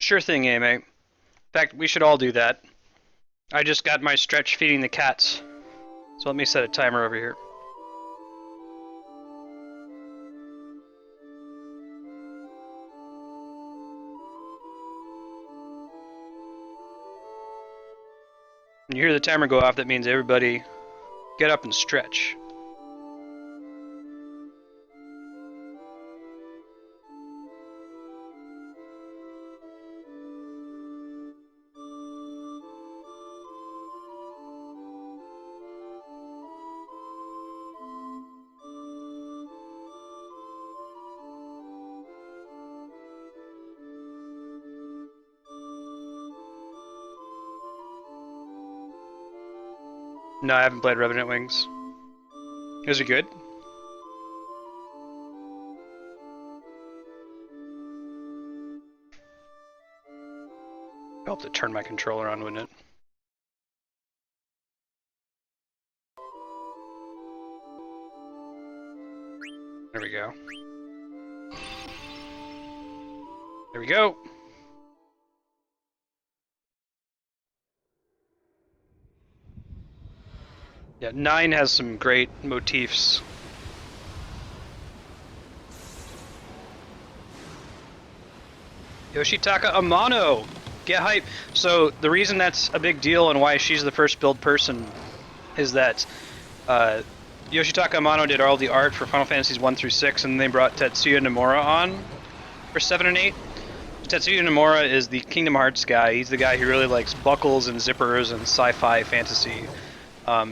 Sure thing, Amy. In fact, we should all do that. I just got my stretch feeding the cats. So let me set a timer over here. When you hear the timer go off, that means everybody get up and stretch. No, I haven't played Revenant Wings. Is it good? Help to turn my controller on, wouldn't it? There we go. There we go. Yeah, 9 has some great motifs. Yoshitaka Amano! Get hype! So, the reason that's a big deal and why she's the first build person is that Yoshitaka Amano did all the art for Final Fantasies 1 through 6, and they brought Tetsuya Nomura on for 7 and 8. Tetsuya Nomura is the Kingdom Hearts guy. He's the guy who really likes buckles and zippers and sci-fi fantasy.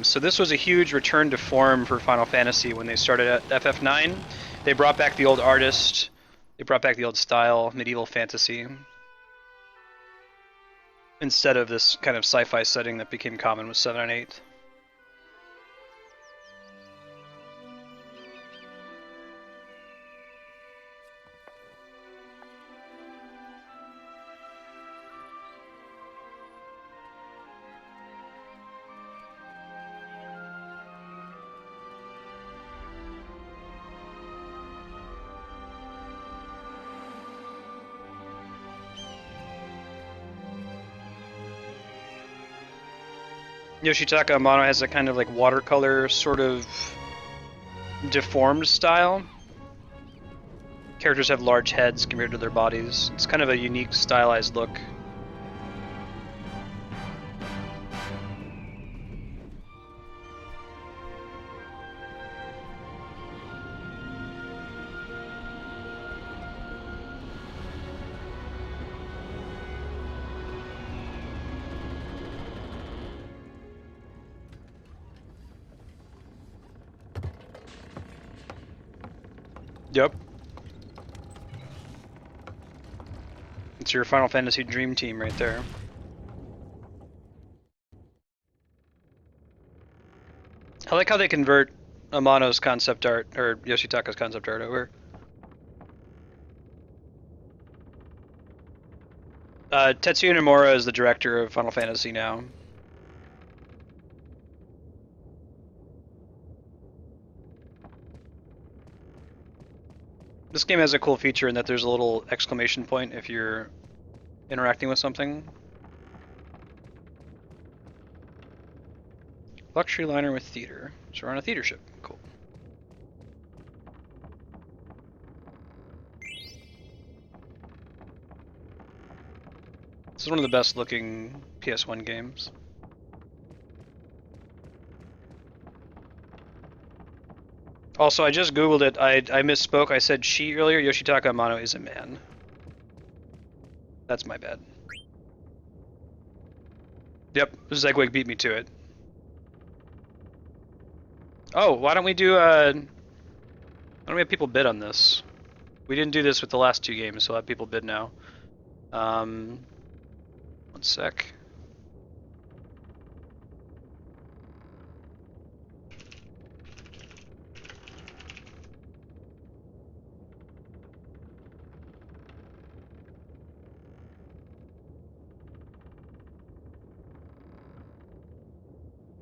So this was a huge return to form for Final Fantasy when they started at FF9. They brought back the old artist, they brought back the old style, medieval fantasy, instead of this kind of sci-fi setting that became common with 7 and 8. Yoshitaka Amano has a kind of like watercolor sort of deformed style. Characters have large heads compared to their bodies. It's kind of a unique stylized look. Yep. It's your Final Fantasy dream team right there. I like how they convert Amano's concept art, or Yoshitaka's concept art over. Tetsuya Nomura is the director of Final Fantasy now. This game has a cool feature in that there's a little exclamation point if you're interacting with something. Luxury liner with theater. So we're on a theater ship. Cool. This is one of the best looking PS1 games. Also, I just googled it. I misspoke. I said she earlier. Yoshitaka Amano is a man. That's my bad. Yep, Zegwig beat me to it. Oh, why don't we do, why don't we have people bid on this? We didn't do this with the last 2 games, so I'll have people bid now. 1 sec.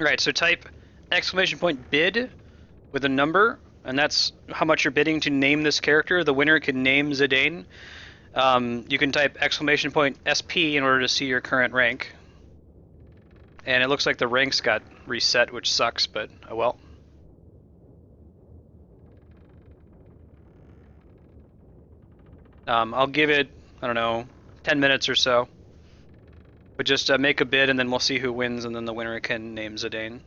Alright, so type exclamation point bid with a number, and that's how much you're bidding to name this character. The winner can name Zidane. You can type !SP in order to see your current rank. And it looks like the ranks got reset, which sucks, but oh well. I'll give it, I don't know, 10 minutes or so. But just make a bid and then we'll see who wins, and then the winner can name Zidane.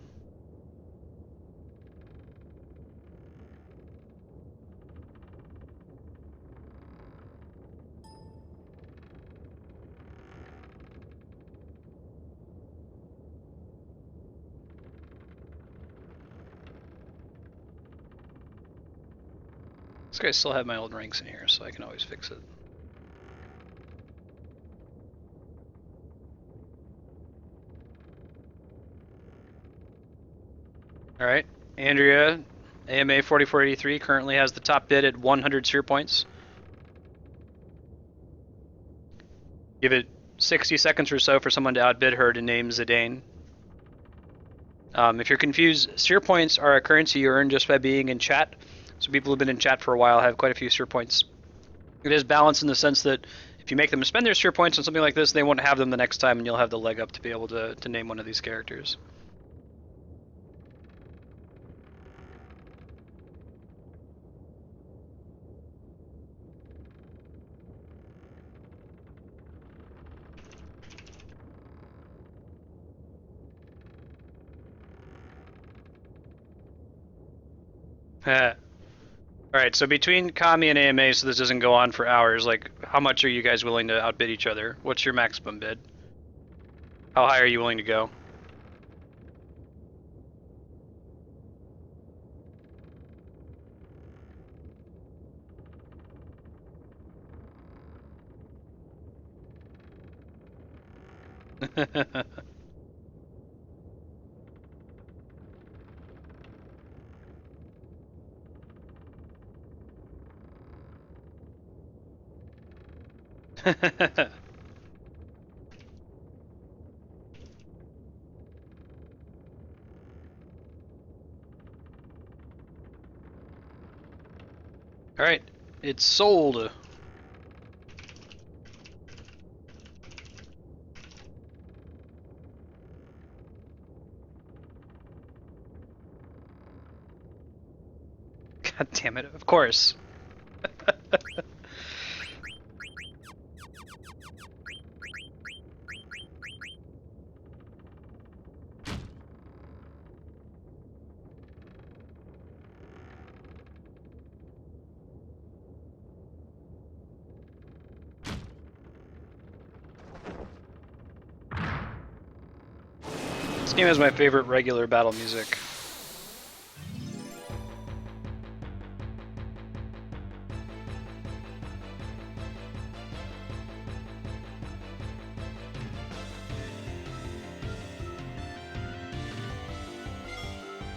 This guy still have my old ranks in here, so I can always fix it. Alright, Andrea, AMA 4483, currently has the top bid at 100 sphere points. Give it 60 seconds or so for someone to outbid her to name Zidane. If you're confused, sphere points are a currency you earn just by being in chat. So people who've been in chat for a while have quite a few sphere points. It is balanced in the sense that if you make them spend their sphere points on something like this, they won't have them the next time, and you'll have the leg up to be able to name one of these characters. Alright, so between Kami and AMA, so this doesn't go on for hours, like, how much are you guys willing to outbid each other? What's your maximum bid? How high are you willing to go? Alright, it's sold. God damn it, of course. This game has my favorite regular battle music.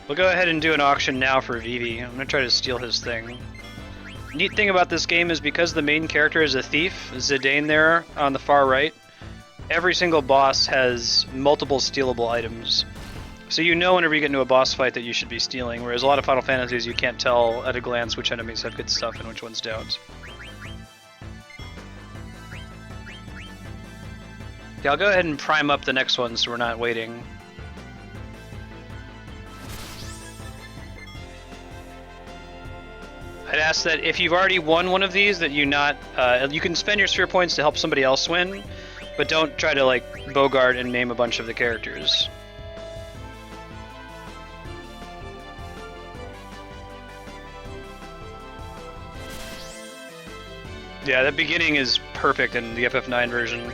We'll go ahead and do an auction now for Vivi. I'm gonna try to steal his thing. Neat thing about this game is because the main character is a thief, Zidane there on the far right, every single boss has multiple stealable items. So you know whenever you get into a boss fight that you should be stealing, whereas a lot of Final Fantasies you can't tell at a glance which enemies have good stuff and which ones don't. Yeah, I'll go ahead and prime up the next one so we're not waiting. I'd ask that if you've already won one of these, that you not, you can spend your sphere points to help somebody else win, but don't try to like bogart and name a bunch of the characters. Yeah, the beginning is perfect in the FF9 version.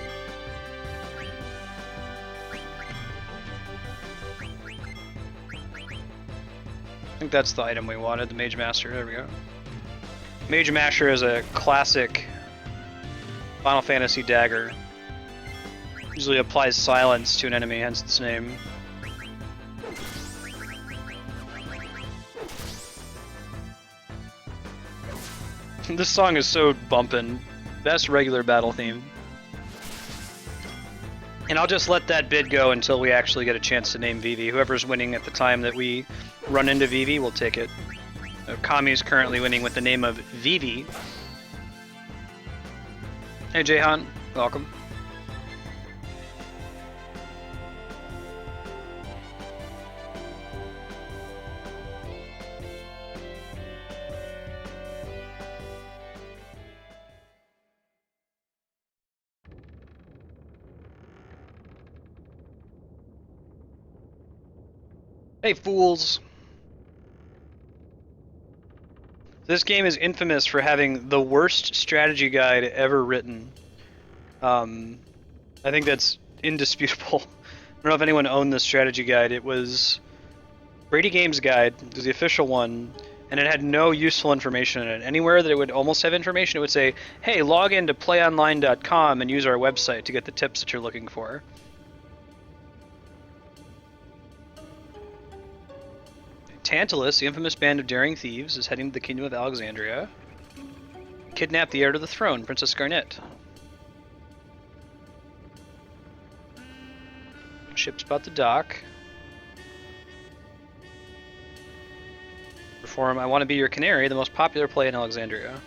I think that's the item we wanted, the Mage Master. There we go. Mage Master is a classic Final Fantasy dagger. Usually applies silence to an enemy, hence its name. This song is so bumpin'. Best regular battle theme. And I'll just let that bid go until we actually get a chance to name Vivi. Whoever's winning at the time that we run into Vivi will take it. Kami is currently winning with the name of Vivi. Hey Jayhan, welcome. Hey fools! This game is infamous for having the worst strategy guide ever written. I think that's indisputable. I don't know if anyone owned this strategy guide. It was Brady Games Guide, it was the official one, and it had no useful information in it. Anywhere that it would almost have information, it would say, hey, log into playonline.com and use our website to get the tips that you're looking for. Tantalus, the infamous band of daring thieves, is heading to the kingdom of Alexandria. Kidnap the heir to the throne, Princess Garnet. Ship's about to dock. Perform I Want to Be Your Canary, the most popular play in Alexandria.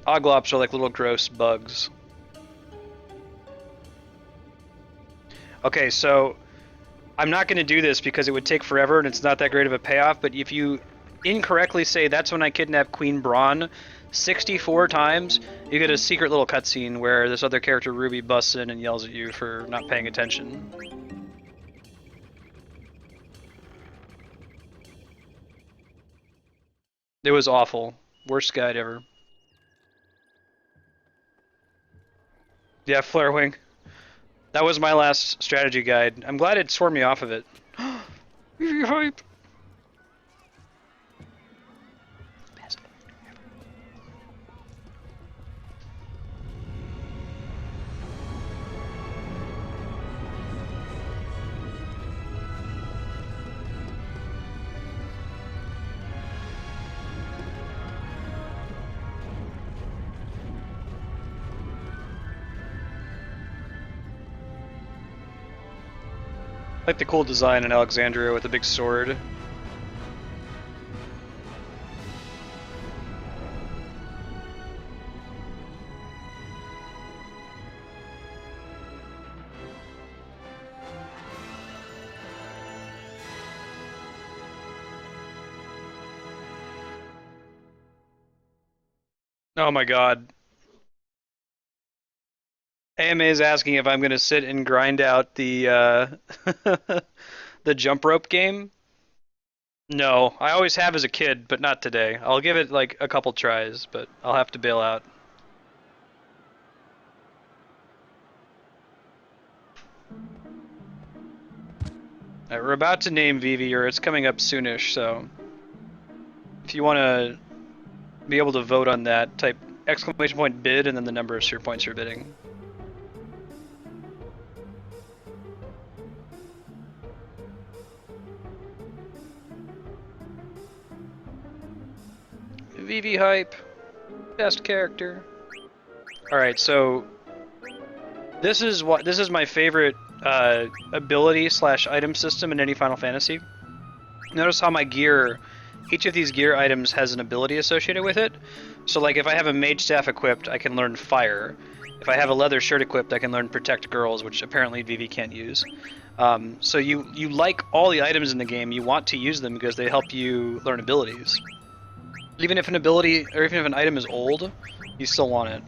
Oglops are like little gross bugs. Okay, so I'm not going to do this because it would take forever and it's not that great of a payoff, but if you incorrectly say that's when I kidnapped Queen Braun 64 times, you get a secret little cutscene where this other character, Ruby, busts in and yells at you for not paying attention. It was awful. Worst guide ever. Yeah, Flare Wing. That was my last strategy guide. I'm glad it swore me off of it. Vivi hype! I like the cool design in Alexandria with the big sword. Oh my god. AMA is asking if I'm going to sit and grind out the the jump rope game. No, I always have as a kid, but not today. I'll give it like a couple tries, but I'll have to bail out. Alright, we're about to name Vivi, or it's coming up soonish, so if you want to be able to vote on that, type exclamation point bid and then the number of sphere points you're bidding. Vivi hype. Best character. Alright, so this is my favorite ability / item system in any Final Fantasy. Notice how my gear, each of these gear items has an ability associated with it. So like if I have a mage staff equipped, I can learn fire. If I have a leather shirt equipped, I can learn protect girls, which apparently Vivi can't use. So you like all the items in the game, you want to use them because they help you learn abilities. Even if an ability, or even if an item is old, you still want it.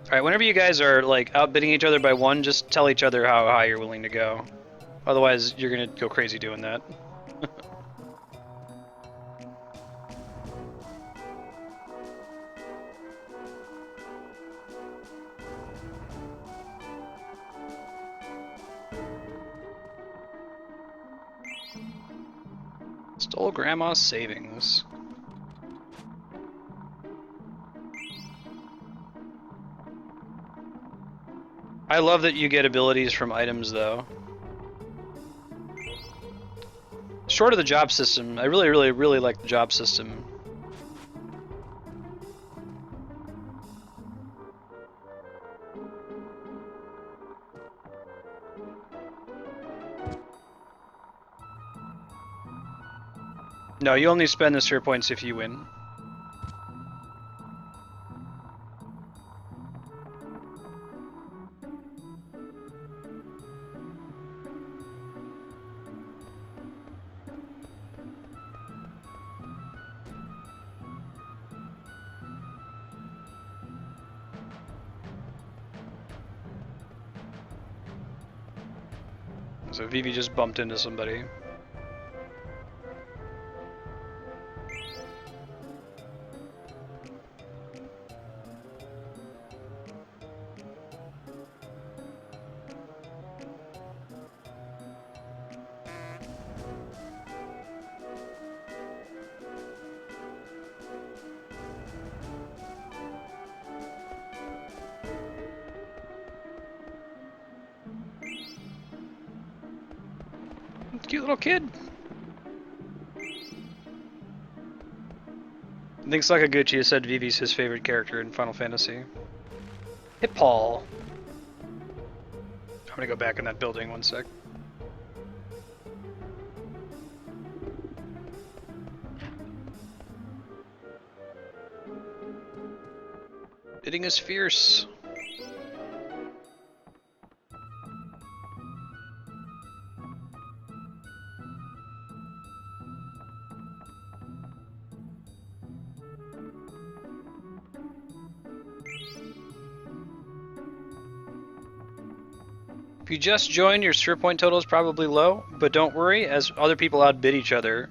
Alright, whenever you guys are like outbidding each other by one, just tell each other how high you're willing to go. Otherwise, you're gonna go crazy doing that. Stole Grandma's savings. I love that you get abilities from items, though. Short of the job system, I really like the job system. No, you only spend the sphere points if you win. So Vivi just bumped into somebody. Cute little kid. I think Sakaguchi has said Vivi's his favorite character in Final Fantasy. Hit Paul. I'm gonna go back in that building 1 sec. Hitting is fierce. If you just joined, your sphere point total is probably low, but don't worry, as other people outbid each other,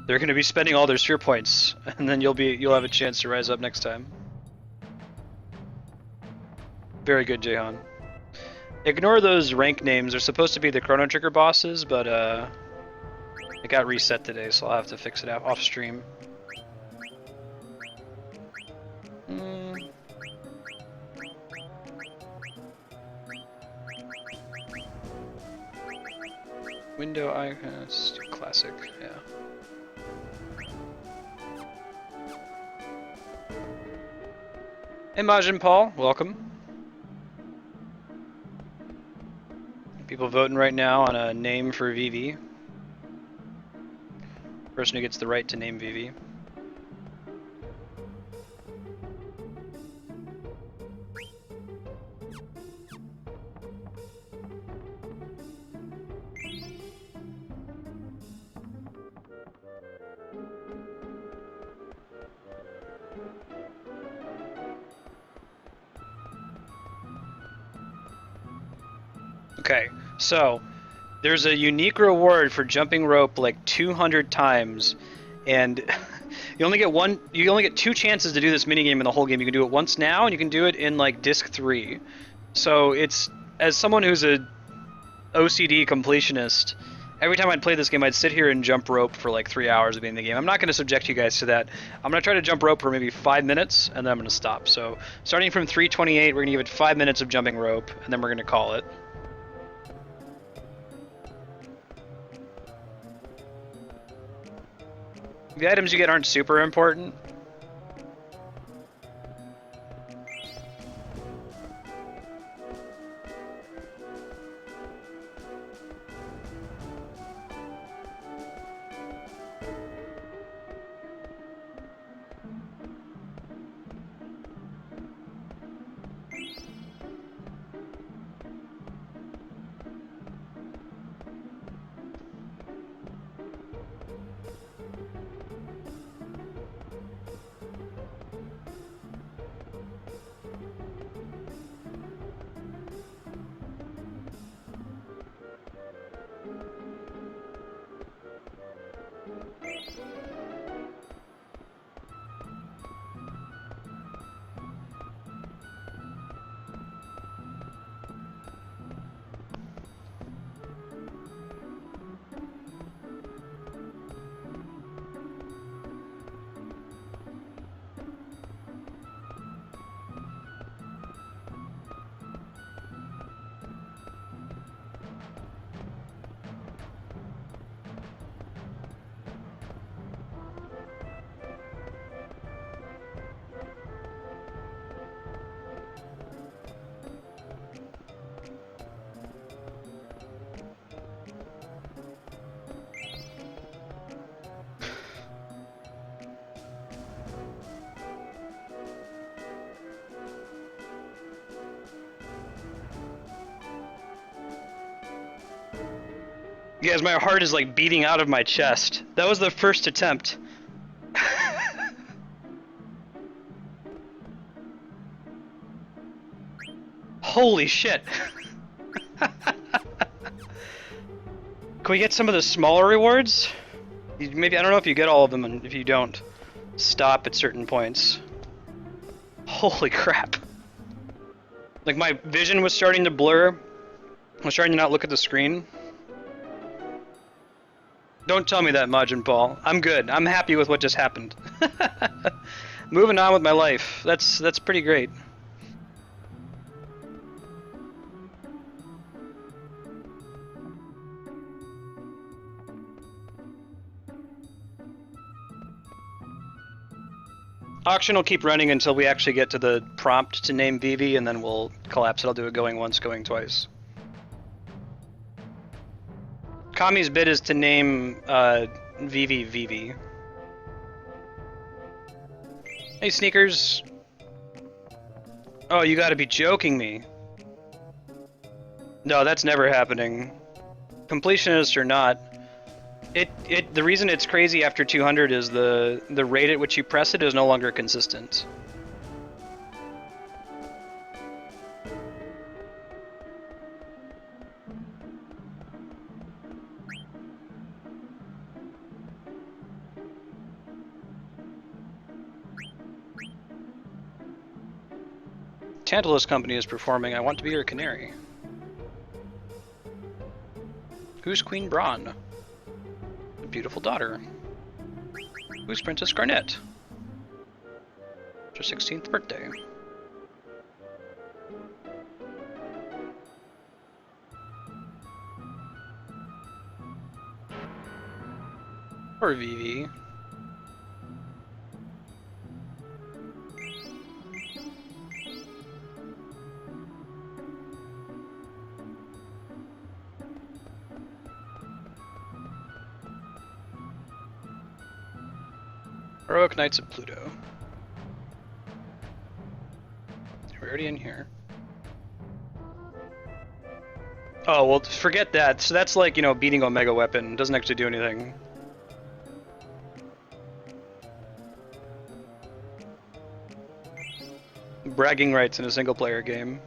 they're going to be spending all their sphere points, and then you'll have a chance to rise up next time. Very good, Jehan. Ignore those rank names. They're supposed to be the Chrono Trigger bosses, but it got reset today, so I'll have to fix it out off stream. Window icon, classic, yeah. Hey Majin Paul, welcome. People voting right now on a name for Vivi. Person who gets the right to name Vivi. Okay, so there's a unique reward for jumping rope like 200 times, and you only get 2 chances to do this minigame in the whole game. You can do it once now, and you can do it in like disc 3. So it's, as someone who's a OCD completionist, every time I'd play this game, I'd sit here and jump rope for like 3 hours of being in the game. I'm not going to subject you guys to that. I'm going to try to jump rope for maybe 5 minutes, and then I'm going to stop. So starting from 3:28, we're going to give it 5 minutes of jumping rope, and then we're going to call it. The items you get aren't super important. Guys, my heart is like beating out of my chest. That was the first attempt. Holy shit. Can we get some of the smaller rewards? Maybe, I don't know if you get all of them, and if you don't, stop at certain points. Holy crap. Like, my vision was starting to blur. I was starting to not look at the screen. Don't tell me that, Majin Paul. I'm good. I'm happy with what just happened. Moving on with my life. That's pretty great. Auction will keep running until we actually get to the prompt to name Vivi, and then we'll collapse it. I'll do it going once, going twice. Kami's bid is to name Vivi Vivi. Hey, Sneakers. Oh, you gotta be joking me. No, that's never happening. Completionist or not. The reason it's crazy after 200 is the rate at which you press it is no longer consistent. Tantalus Company is performing I Want to Be Your Canary. Who's Queen Braun? A beautiful daughter. Who's Princess Garnet? It's her 16th birthday. Or Vivi. Heroic Knights of Pluto. We're already in here. Oh, well, forget that. So that's like, you know, beating Omega Weapon. Doesn't actually do anything. Bragging rights in a single-player game.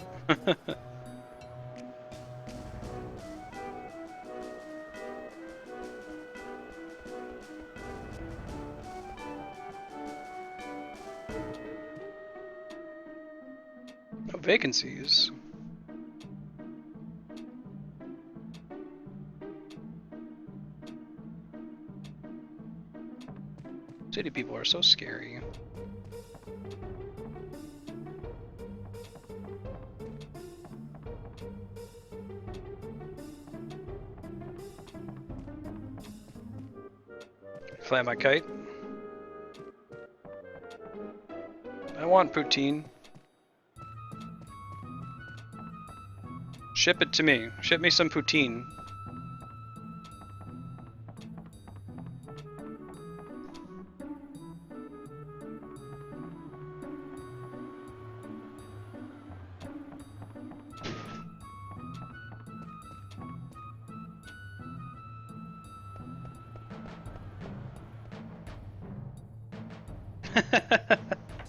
Vacancies. City people are so scary. Fly my kite. I want poutine. Ship it to me. Ship me some poutine.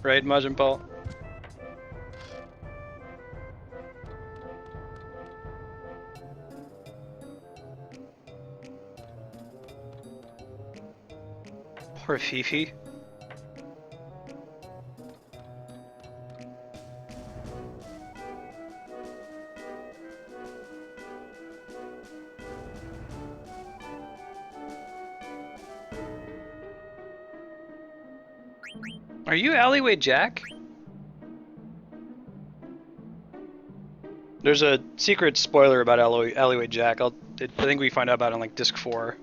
Right, Majin Paul? Poor Fifi. Are you Alleyway Jack? There's a secret spoiler about Alleyway Jack. I think we find out about it on like disc 4.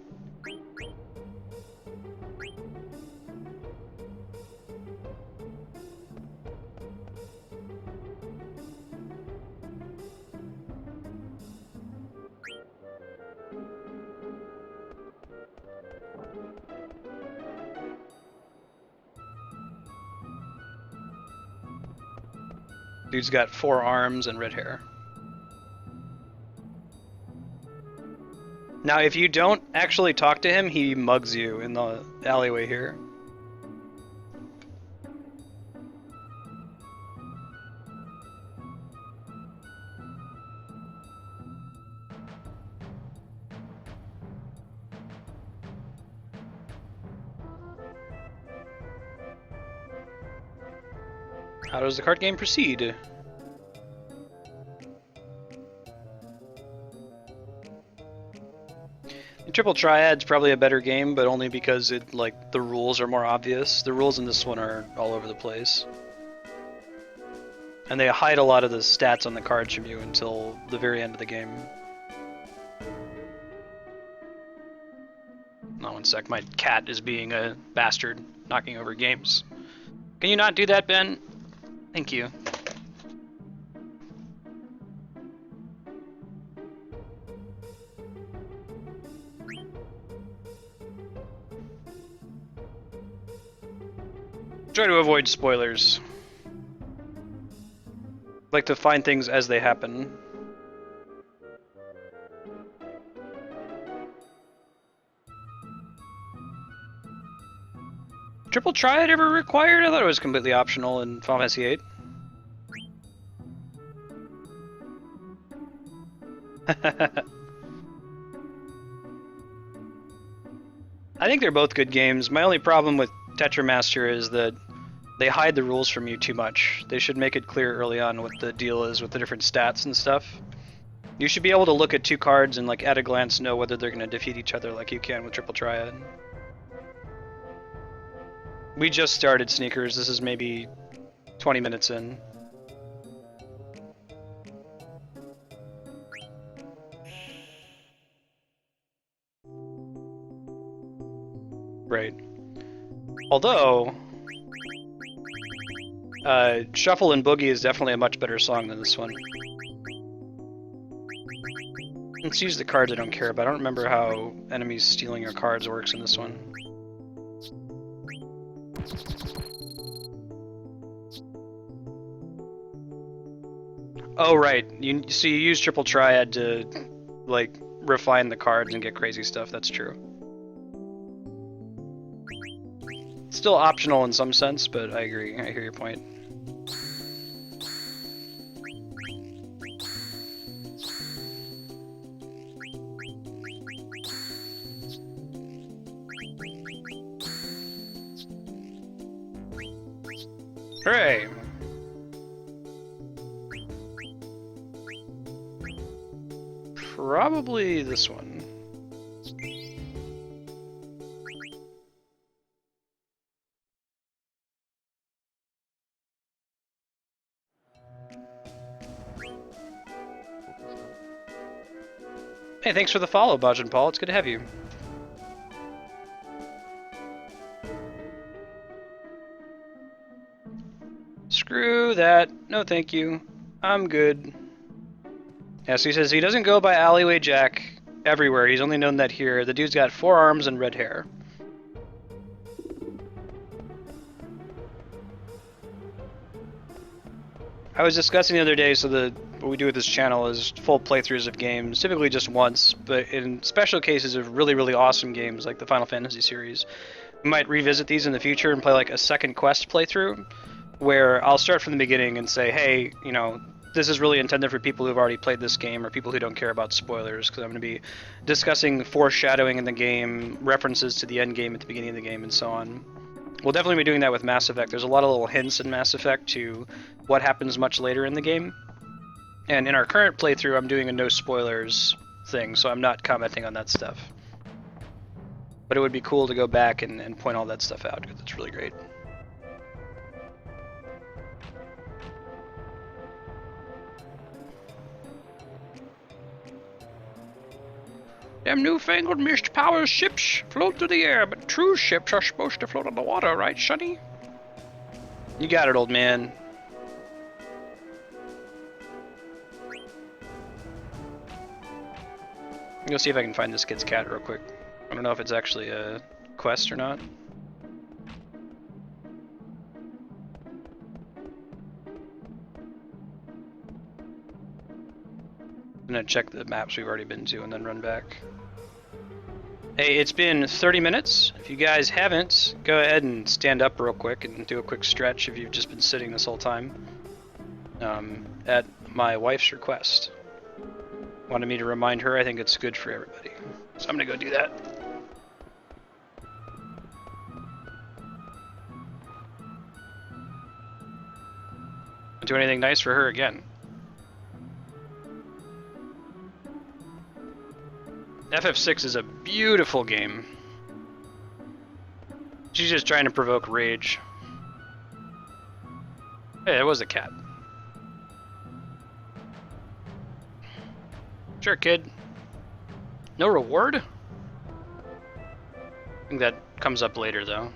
Dude's got 4 arms and red hair. Now, if you don't actually talk to him, he mugs you in the alleyway here. How does the card game proceed? Triple Triad's probably a better game, but only because the rules are more obvious. The rules in this one are all over the place. And they hide a lot of the stats on the cards from you until the very end of the game. Oh, one sec, my cat is being a bastard, knocking over games. Can you not do that, Ben? Thank you. Try to avoid spoilers. Like to find things as they happen. Triple Triad ever required? I thought it was completely optional in Final Fantasy VIII. I think they're both good games. My only problem with Tetramaster is that they hide the rules from you too much. They should make it clear early on what the deal is with the different stats and stuff. You should be able to look at two cards and at a glance know whether they're going to defeat each other like you can with Triple Triad. We just started Sneakers. This is maybe 20 minutes in. Right. Although, Shuffle and Boogie is definitely a much better song than this one. Let's use the cards I don't care about. I don't remember how enemies stealing your cards works in this one. Oh, right. So you use Triple Triad to, refine the cards and get crazy stuff. That's true. It's still optional in some sense, but I agree. I hear your point. Hooray! Probably this one. Hey, thanks for the follow, Bajan Paul. It's good to have you. Screw that. No, thank you. I'm good. Yeah, so he says he doesn't go by Alleyway Jack everywhere. He's only known that here. The dude's got 4 arms and red hair. I was discussing the other day, so what we do with this channel is full playthroughs of games, typically just once, but in special cases of really, really awesome games like the Final Fantasy series, we might revisit these in the future and play a second quest playthrough, where I'll start from the beginning and say, hey, this is really intended for people who've already played this game or people who don't care about spoilers, because I'm going to be discussing foreshadowing in the game, references to the end game at the beginning of the game, and so on. We'll definitely be doing that with Mass Effect. There's a lot of little hints in Mass Effect to what happens much later in the game. And in our current playthrough, I'm doing a no spoilers thing, so I'm not commenting on that stuff. But it would be cool to go back and point all that stuff out, because it's really great. Them newfangled mist power ships float through the air, but true ships are supposed to float on the water, right, Sonny? You got it, old man. I'm gonna see if I can find this kid's cat real quick. I don't know if it's actually a quest or not. I'm gonna check the maps we've already been to and then run back. Hey, it's been 30 minutes. If you guys haven't, go ahead and stand up real quick and do a quick stretch if you've just been sitting this whole time. At my wife's request. Wanted me to remind her I think it's good for everybody. So I'm gonna go do that. Do anything nice for her again. FF6 is a beautiful game. She's just trying to provoke rage. Hey, it was a cat. Sure, kid. No reward? I think that comes up later, though.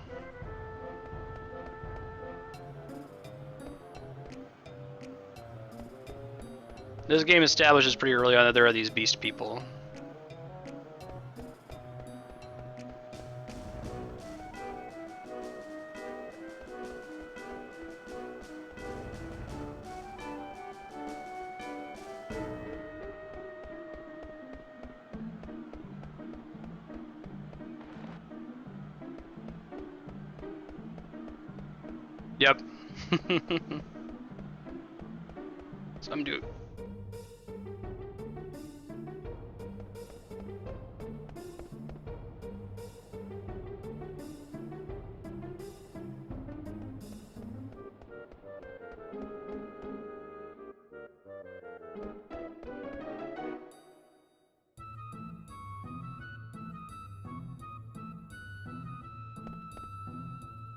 This game establishes pretty early on that there are these beast people. Yep. Some do.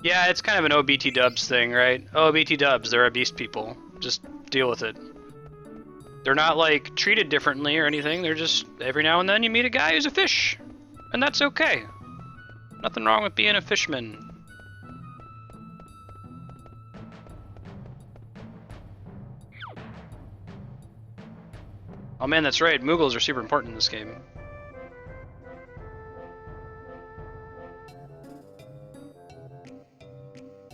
Yeah, it's kind of an OBT dubs thing, right? OBT dubs, there are beast people. Just deal with it. They're not, like, treated differently or anything. They're just, every now and then you meet a guy who's a fish. And that's okay. Nothing wrong with being a fishman. Oh man, that's right. Moogles are super important in this game.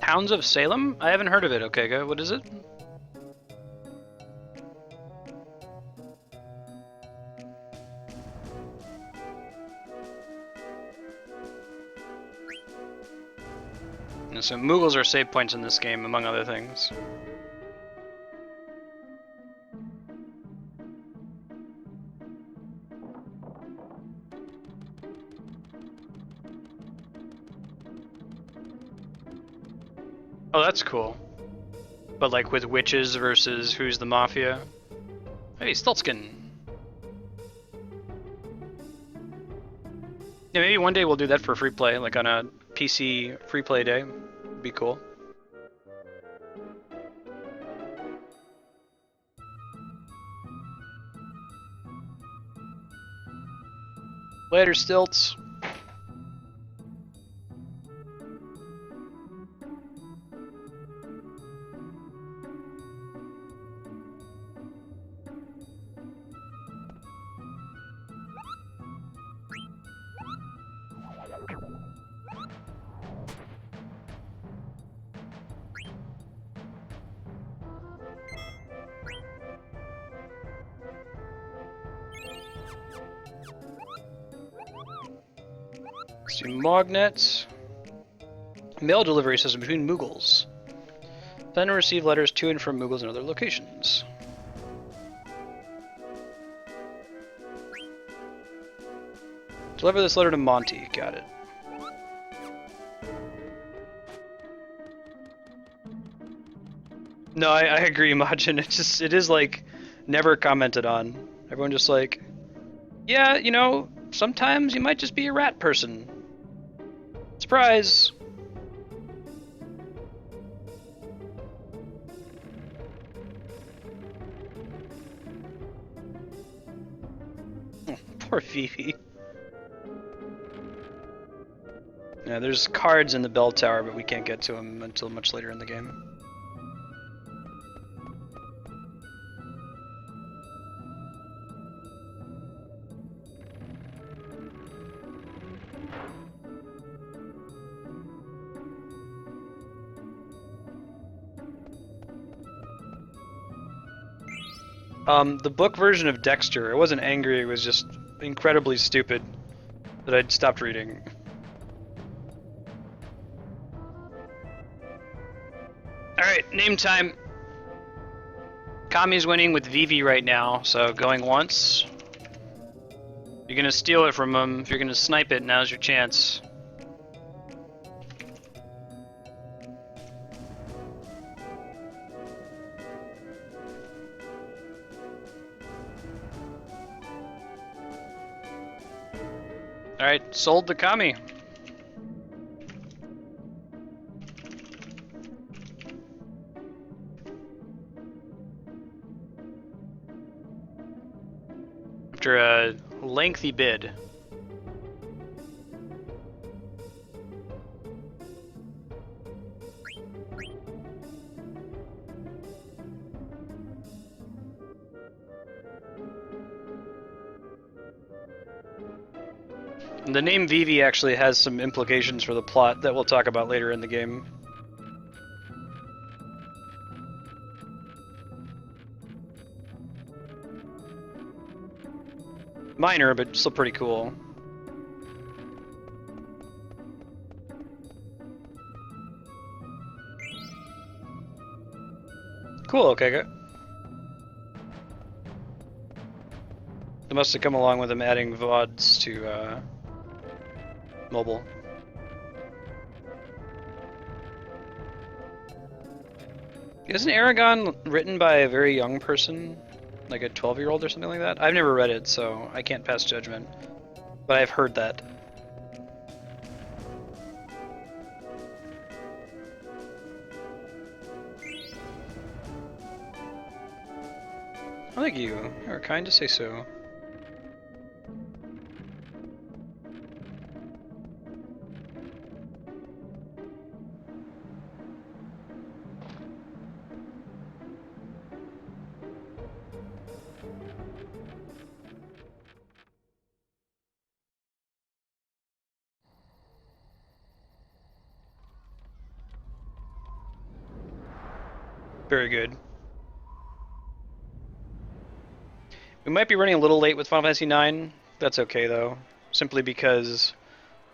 Hounds of Salem? I haven't heard of it. Okay, go. What is it? And so Moogles are save points in this game, among other things. Oh, that's cool. But like with witches versus who's the mafia? Hey, Stiltzkin. Yeah, maybe one day we'll do that for free play, like on a PC free play day. It'd be cool. Later, Stilts. Let's do Magnets. Mail delivery system between Moogles. Send and receive letters to and from Moogles and other locations. Deliver this letter to Monty. Got it. No, I agree, Majin. It is like never commented on. Everyone just like, yeah, you know, sometimes you might just be a rat person. Surprise! Oh, poor Vivi. Yeah, there's cards in the bell tower, but we can't get to them until much later in the game. The book version of Dexter, it wasn't angry, it was just incredibly stupid. that I'd stopped reading. Alright, name time. Kami's winning with Vivi right now, so going once. You're gonna steal it from him. If you're gonna snipe it, now's your chance. Alright, sold to Kami. After a lengthy bid. The name Vivi actually has some implications for the plot that we'll talk about later in the game. Minor, but still pretty cool. Cool, okay, good. It must have come along with them adding VODs to mobile. Isn't Aragon written by a very young person? Like a 12-year-old or something like that? I've never read it, so I can't pass judgment. But I've heard that. Oh, thank you. You're kind to say so. Very good. We might be running a little late with Final Fantasy IX. That's okay though, simply because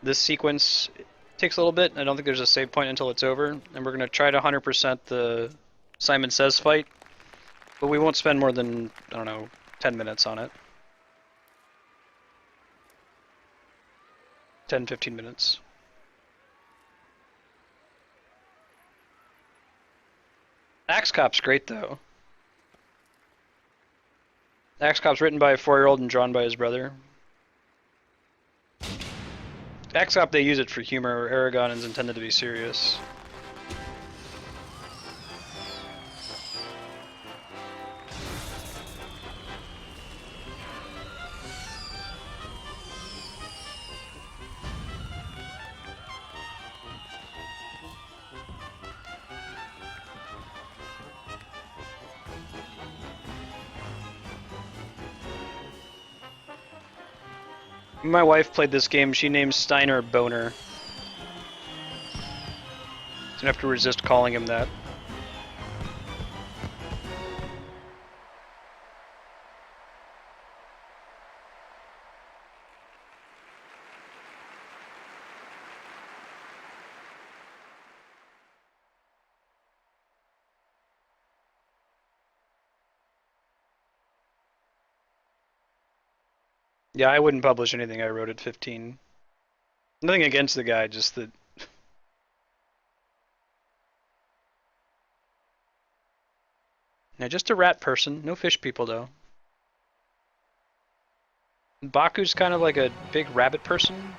this sequence takes a little bit. I don't think there's a save point until it's over, and we're going to try to 100% the Simon Says fight, but we won't spend more than, I don't know, 10 minutes on it. 10-15 minutes. Axe Cop's great though. Axe Cop's written by a 4-year-old and drawn by his brother. Axe Cop, they use it for humor. Aragon is intended to be serious. My wife played this game, she named Steiner Boner. So I have to resist calling him that. Yeah, I wouldn't publish anything I wrote at 15. Nothing against the guy, just that... Now, just a rat person. No fish people, though. Baku's kind of like a big rabbit person.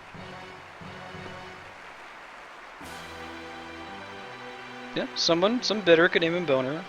Yeah, some bitter could name him Boner.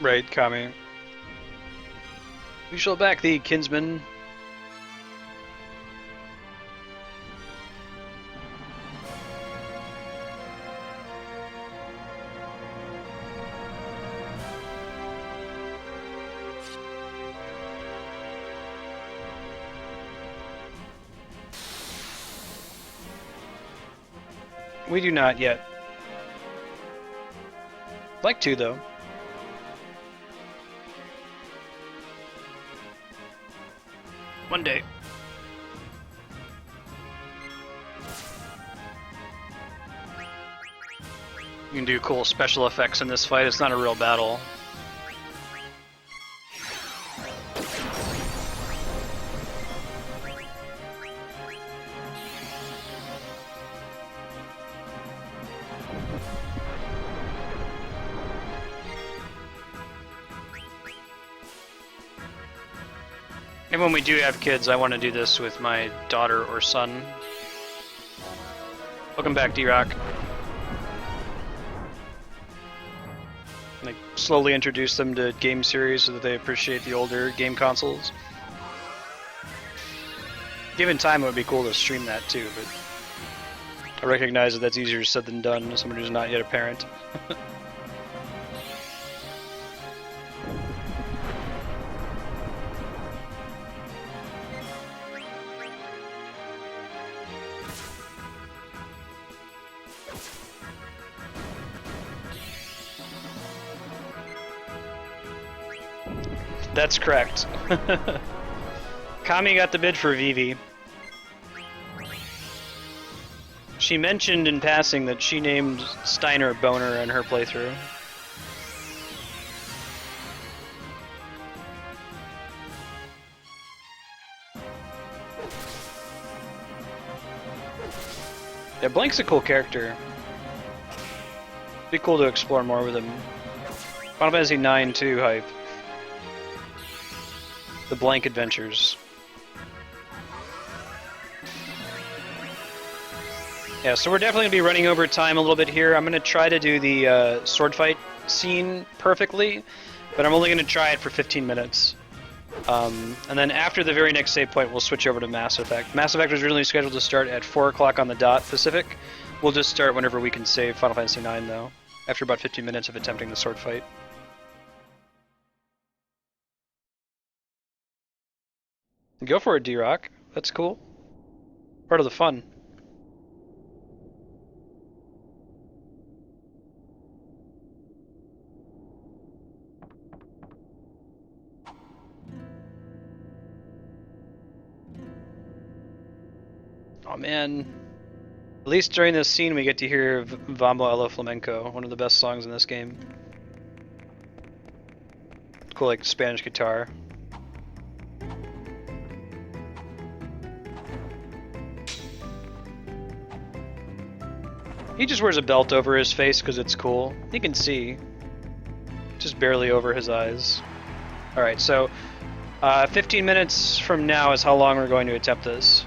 Right, Kami. We shall back thee, kinsman. We do not yet. Like to, though. One day. You can do cool special effects in this fight. It's not a real battle. And when we do have kids, I want to do this with my daughter or son. Welcome back, D-Rock. Like, slowly introduce them to game series so that they appreciate the older game consoles. Given time, it would be cool to stream that too, but I recognize that that's easier said than done as someone who's not yet a parent. That's correct. Kami got the bid for Vivi. She mentioned in passing that she named Steiner Boner in her playthrough. Yeah, Blank's a cool character. Be cool to explore more with him. Final Fantasy IX too, hype. The Blank Adventures. Yeah, so we're definitely going to be running over time a little bit here. I'm going to try to do the sword fight scene perfectly, but I'm only going to try it for 15 minutes. And then after the very next save point, we'll switch over to Mass Effect. Mass Effect was originally scheduled to start at 4 o'clock on the dot Pacific. We'll just start whenever we can save Final Fantasy IX, though, after about 15 minutes of attempting the sword fight. Go for it, D-Rock. That's cool. Part of the fun. Oh man. At least during this scene we get to hear Vamo'alla Flamenco, one of the best songs in this game. Cool, like Spanish guitar. He just wears a belt over his face because it's cool. He can see. Just barely over his eyes. Alright, so 15 minutes from now is how long we're going to attempt this.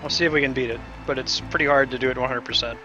I'll see if we can beat it, but it's pretty hard to do it 100%.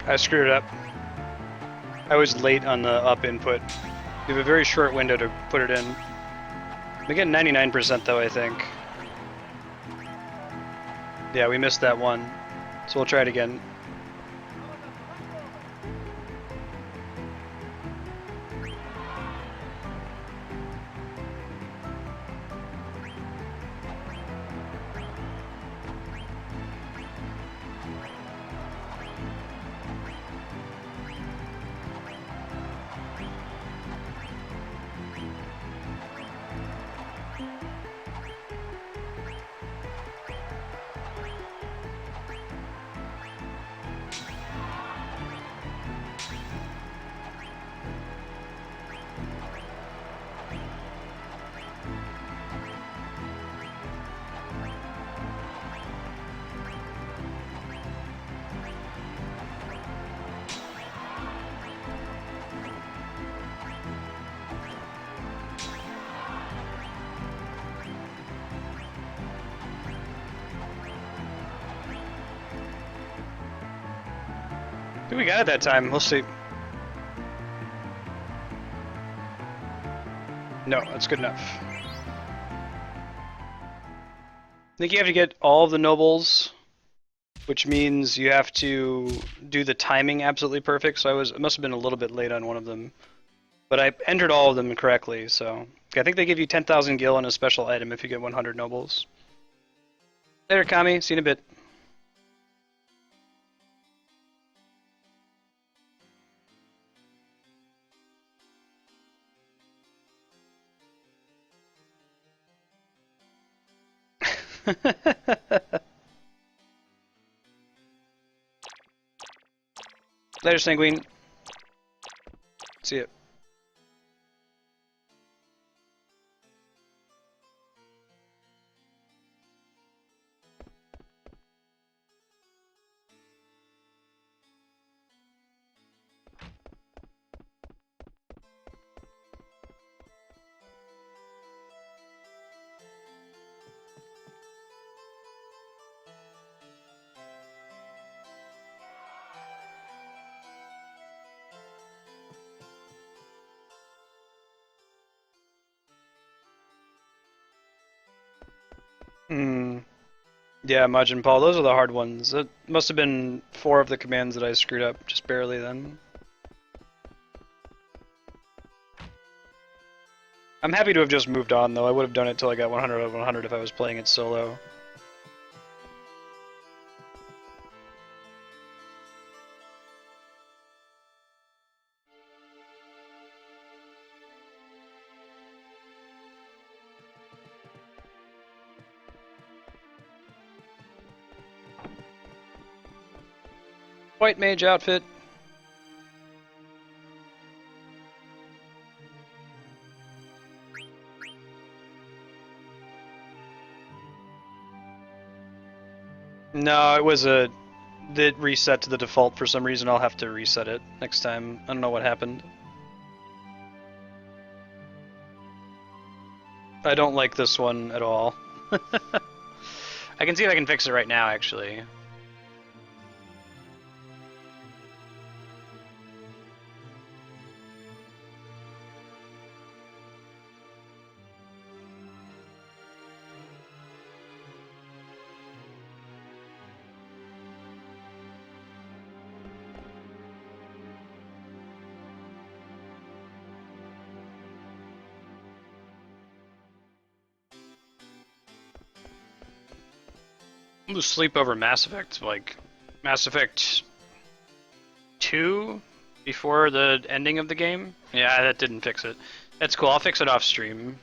I screwed it up. I was late on the up input. You have a very short window to put it in. We get 99% though, I think. Yeah, we missed that one. So we'll try it again. Who we got at that time? We'll see. No, that's good enough. I think you have to get all of the nobles, which means you have to do the timing absolutely perfect. So I must have been a little bit late on one of them, but I entered all of them correctly. So I think they give you 10,000 gil and a special item if you get 100 nobles. Later, Kami. See you in a bit. Later, Sanguine. See ya. Yeah, Majin Paul, those are the hard ones. It must have been 4 of the commands that I screwed up, just barely then. I'm happy to have just moved on, though. I would have done it till I got 100 out of 100 if I was playing it solo. White mage outfit. No, it was it reset to the default for some reason. I'll have to reset it next time. I don't know what happened. I don't like this one at all. I can see if I can fix it right now, actually. I'm gonna sleep over Mass Effect, like Mass Effect 2 before the ending of the game. Yeah, that didn't fix it. That's cool. I'll fix it off stream.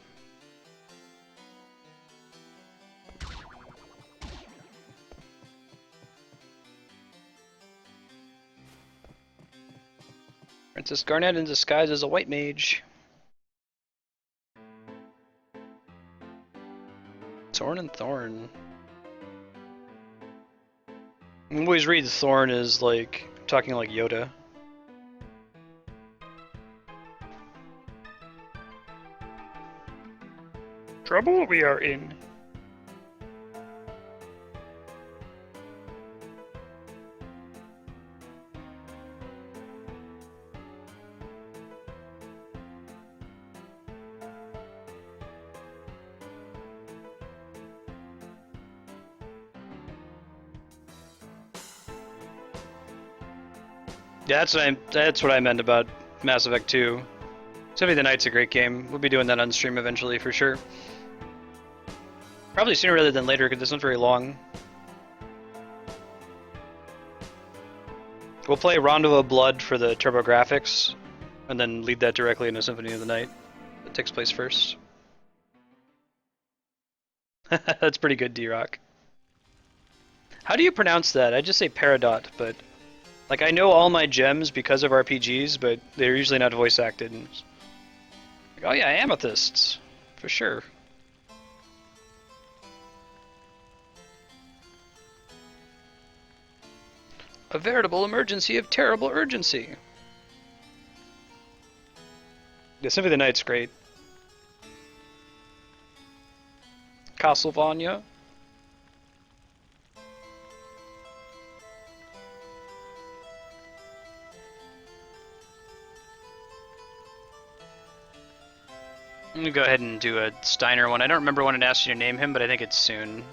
Princess Garnet in disguise as a white mage. Zorn and Thorn. I always read Thorn as like talking like Yoda. Trouble we are in. Yeah, that's what I meant about Mass Effect 2. Symphony of the Night's a great game. We'll be doing that on stream eventually for sure. Probably sooner rather than later because this one's very long. We'll play Rondo of Blood for the TurboGrafx, and then lead that directly into Symphony of the Night. That takes place first. That's pretty good, D-Rock. How do you pronounce that? I just say Peridot, but like I know all my gems because of RPGs, but they're usually not voice acted. And like, oh yeah, amethysts, for sure. A veritable emergency of terrible urgency. Yeah, Symphony of the Night's great. Castlevania. I'm gonna go ahead and do a Steiner one. I don't remember when it asked you to name him, but I think it's soon.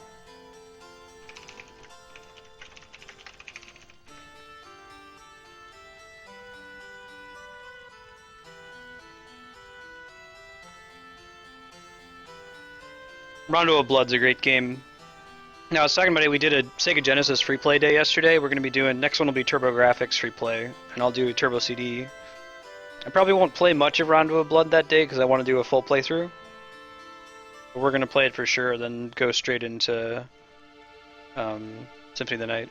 Rondo of Blood's a great game. Now, I was talking about it, we did a Sega Genesis free play day yesterday. We're going to be doing, next one will be TurboGrafx free play, and I'll do a Turbo CD. I probably won't play much of Rondo of Blood that day because I want to do a full playthrough. But we're going to play it for sure, then go straight into Symphony of the Night.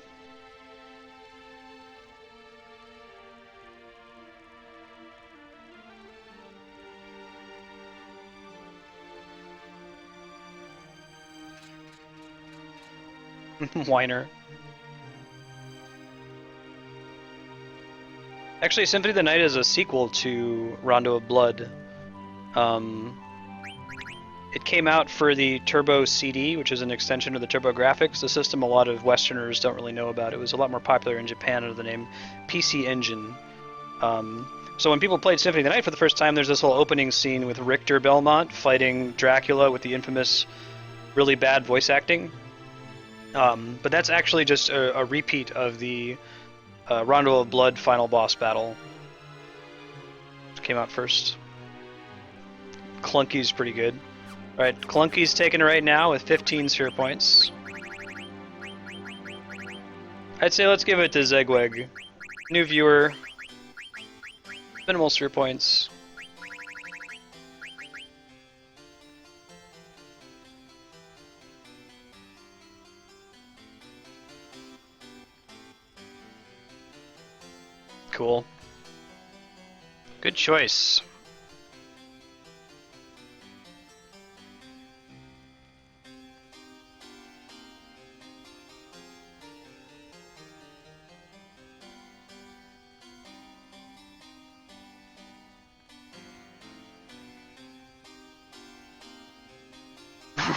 Whiner. Actually, Symphony of the Night is a sequel to Rondo of Blood. It came out for the Turbo CD, which is an extension of the TurboGrafx, the system a lot of Westerners don't really know about. It was a lot more popular in Japan under the name PC Engine. So when people played Symphony of the Night for the first time, there's this whole opening scene with Richter Belmont fighting Dracula with the infamous really bad voice acting. But that's actually just a repeat of the Rondo of Blood final boss battle, which came out first. Clunky's pretty good. Alright, Clunky's taken right now with 15 sphere points. I'd say let's give it to Zegweg. New viewer. Minimal sphere points. Cool. Good choice.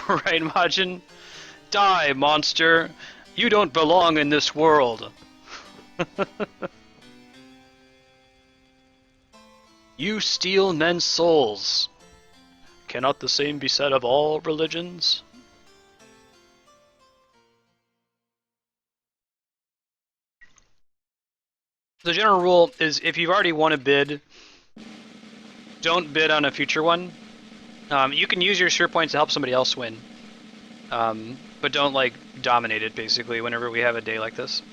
Right, Majin? Die, monster! You don't belong in this world! You steal men's souls. Cannot the same be said of all religions? The general rule is if you've already won a bid, don't bid on a future one. You can use your sphere points to help somebody else win. But don't, like, dominate it, basically, whenever we have a day like this.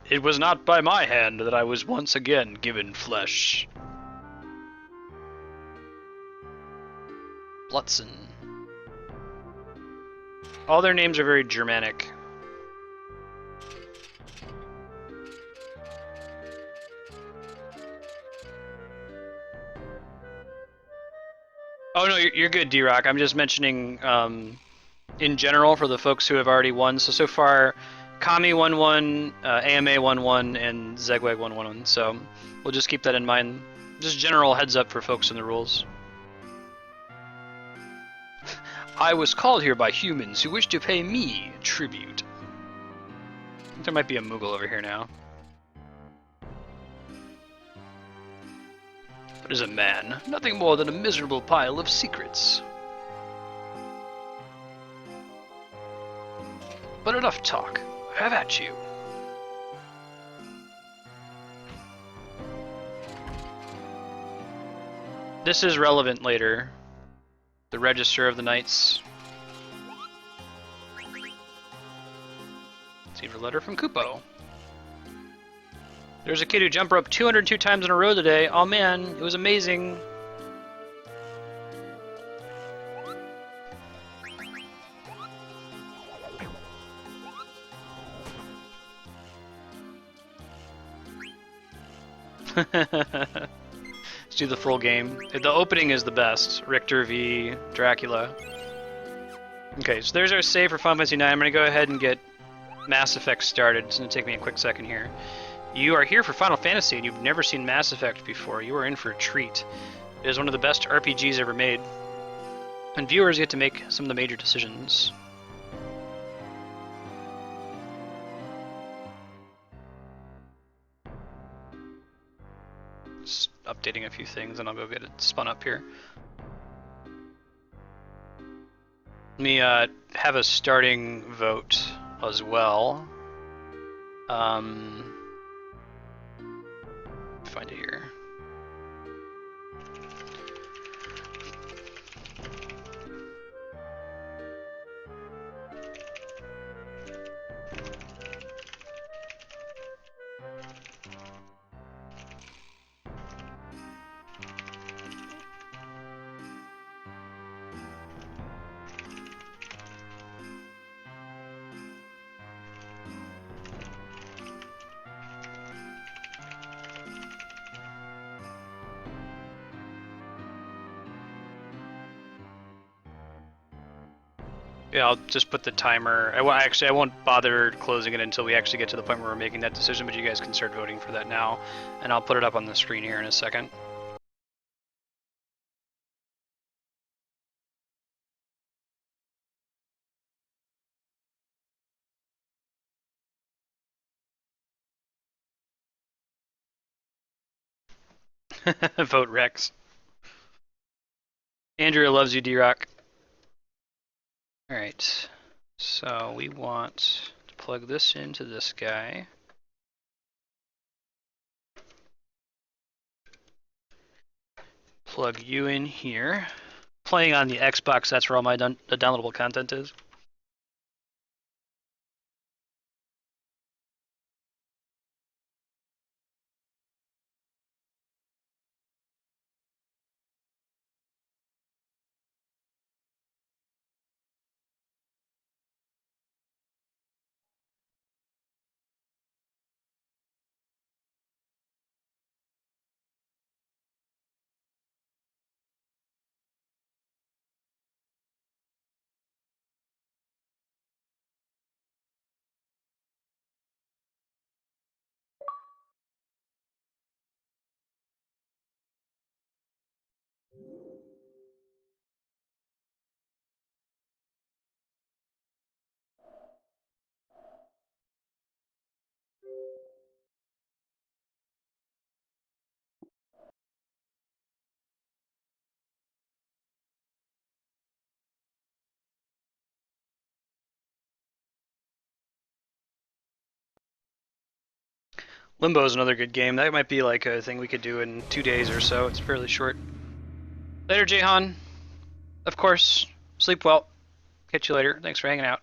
It was not by my hand that I was once again given flesh. Blutzen. All their names are very Germanic. Oh no, you're good, D-Rock. I'm just mentioning in general for the folks who have already won. So far, Kami 1-1, AMA 1-1, and Zegweg 1-1. So we'll just keep that in mind. Just general heads up for folks in the rules. I was called here by humans who wish to pay me tribute. I think there might be a Moogle over here now. What is a man? Nothing more than a miserable pile of secrets. But enough talk. Have at you. This is relevant later. The Register of the Knights. Received a letter from Kupo. There's a kid who jumped rope 202 times in a row today. Oh man, it was amazing. Let's do the full game. The opening is the best. Richter v. Dracula. Okay, so there's our save for Final Fantasy IX. I'm going to go ahead and get Mass Effect started. It's going to take me a quick second here. You are here for Final Fantasy and you've never seen Mass Effect before. You are in for a treat. It is one of the best RPGs ever made. And viewers get to make some of the major decisions. updating a few things, and I'll go get it spun up here. Let me have a starting vote as well. Find it here. Yeah, I'll just put the timer. I won't bother closing it until we actually get to the point where we're making that decision, but you guys can start voting for that now, and I'll put it up on the screen here in a second. Vote Rex. Andrea loves you, D-Rock. Alright, so we want to plug this into this guy. Plug you in here. Playing on the Xbox, that's where all my the downloadable content is. Limbo is another good game. That might be like a thing we could do in 2 days or so. It's fairly short. Later, Jehan. Of course. Sleep well. Catch you later. Thanks for hanging out.